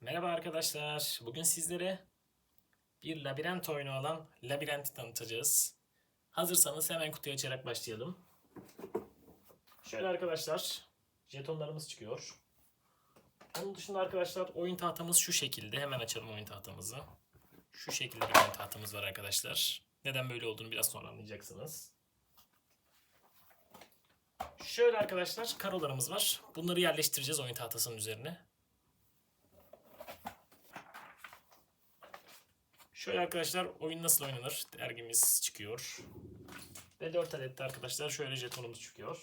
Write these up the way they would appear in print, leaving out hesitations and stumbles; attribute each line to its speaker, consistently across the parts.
Speaker 1: Merhaba arkadaşlar. Bugün sizlere bir labirent oyunu olan Labirent'i tanıtacağız. Hazırsanız hemen kutuyu açarak başlayalım. Şöyle arkadaşlar, jetonlarımız çıkıyor. Onun dışında arkadaşlar oyun tahtamız şu şekilde. Hemen açalım oyun tahtamızı. Şu şekilde bir oyun tahtamız var arkadaşlar. Neden böyle olduğunu biraz sonra anlayacaksınız. Şöyle arkadaşlar karolarımız var. Bunları yerleştireceğiz oyun tahtasının üzerine. Şöyle arkadaşlar oyun nasıl oynanır dergimiz çıkıyor. Ve 4 adet de arkadaşlar şöyle jetonumuz çıkıyor.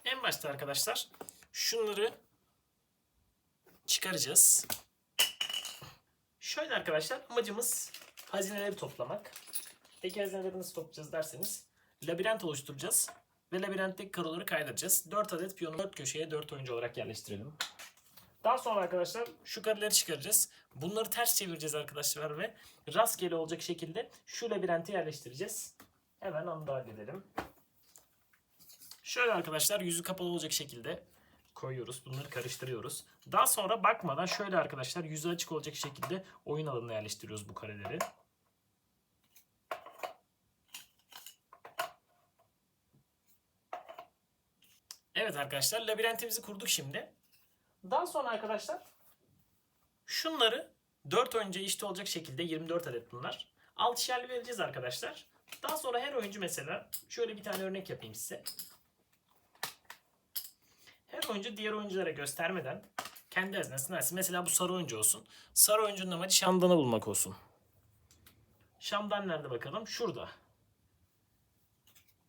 Speaker 1: En başta arkadaşlar şunları çıkaracağız. Şöyle arkadaşlar amacımız hazineleri toplamak. Peki hazineleri nasıl toplayacağız derseniz labirent oluşturacağız. Ve labirentteki karoları kaydıracağız. 4 adet piyonu 4 köşeye 4 oyuncu olarak yerleştirelim. Daha sonra arkadaşlar şu kareleri çıkaracağız. Bunları ters çevireceğiz arkadaşlar ve rastgele olacak şekilde şu labirente yerleştireceğiz. Hemen onu da halledelim. Şöyle arkadaşlar yüzü kapalı olacak şekilde koyuyoruz. Bunları karıştırıyoruz. Daha sonra bakmadan şöyle arkadaşlar yüzü açık olacak şekilde oyun alanına yerleştiriyoruz bu kareleri. Evet arkadaşlar labirentimizi kurduk şimdi. Daha sonra arkadaşlar şunları 4 oyuncuya eşit olacak şekilde 24 adet bunlar. 6'şerli vereceğiz arkadaşlar. Daha sonra her oyuncu mesela şöyle bir tane örnek yapayım size. Her oyuncu diğer oyunculara göstermeden kendi hazinesini versin. Mesela bu sarı oyuncu olsun. Sarı oyuncunun amacı şamdanı bulmak olsun. Şamdan nerede bakalım? Şurada.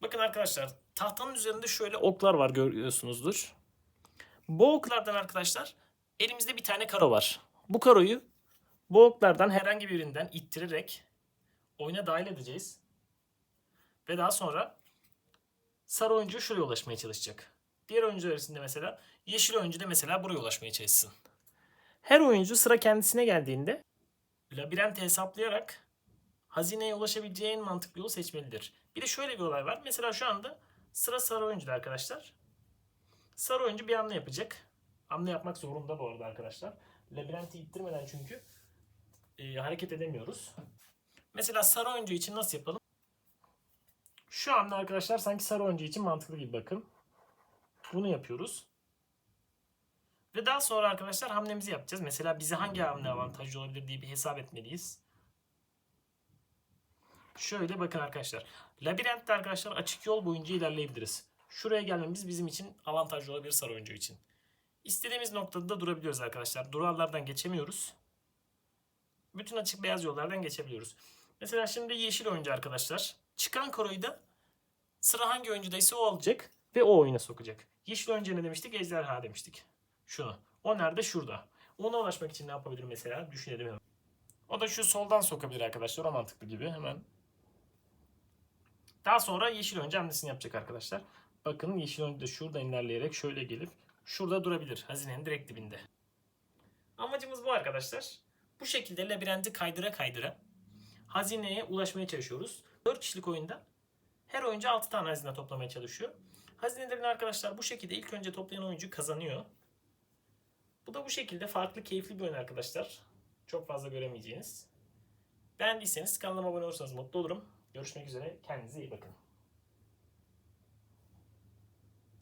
Speaker 1: Bakın arkadaşlar tahtanın üzerinde şöyle oklar var görüyorsunuzdur. Bu oklardan arkadaşlar elimizde bir tane karo var. Bu karoyu bu oklardan herhangi birinden ittirerek oyuna dahil edeceğiz. Ve daha sonra sarı oyuncu şuraya ulaşmaya çalışacak. Diğer oyuncular arasında mesela yeşil oyuncu da mesela buraya ulaşmaya çalışsın. Her oyuncu sıra kendisine geldiğinde labirenti hesaplayarak hazineye ulaşabileceği en mantıklı yolu seçmelidir. Bir de şöyle bir olay var. Mesela şu anda sıra sarı oyuncuda arkadaşlar. Sarı oyuncu bir hamle yapacak. Hamle yapmak zorunda bu arada arkadaşlar. Labirenti ittirmeden çünkü hareket edemiyoruz. Mesela sarı oyuncu için nasıl yapalım? Şu anda arkadaşlar sanki sarı oyuncu için mantıklı gibi bakın. Bunu yapıyoruz. Ve daha sonra arkadaşlar hamlemizi yapacağız. Mesela bize hangi hamle avantajlı olabilir diye bir hesap etmeliyiz. Şöyle bakın arkadaşlar. Labirentte arkadaşlar açık yol boyunca ilerleyebiliriz. Şuraya gelmemiz bizim için avantajlı olabilir sarı oyuncu için. İstediğimiz noktada da durabiliyoruz arkadaşlar. Duvarlardan geçemiyoruz. Bütün açık beyaz yollardan geçebiliyoruz. Mesela şimdi yeşil oyuncu arkadaşlar. Çıkan karoyu da sıra hangi oyuncudaysa o alacak ve o oyuna sokacak. Yeşil oyuncu ne demiştik? Ejderha demiştik. Şunu. O nerede? Şurada. Ona ulaşmak için ne yapabilir mesela? Düşünelim hemen. O da şu soldan sokabilir arkadaşlar. O mantıklı gibi. Hemen. Daha sonra yeşil oyuncu hamlesini yapacak arkadaşlar. Bakın yeşil oyuncu da şuradan ilerleyerek şöyle gelip şurada durabilir. Hazinenin direkt dibinde. Amacımız bu arkadaşlar. Bu şekilde labirenti kaydıra kaydıra hazineye ulaşmaya çalışıyoruz. 4 kişilik oyunda her oyuncu 6 tane hazine toplamaya çalışıyor. Hazinelerini arkadaşlar bu şekilde ilk önce toplayan oyuncu kazanıyor. Bu da bu şekilde farklı keyifli bir oyun arkadaşlar. Çok fazla göremeyeceğiniz. Beğendiyseniz kanalıma abone olursanız mutlu olurum. Görüşmek üzere. Kendinize iyi bakın.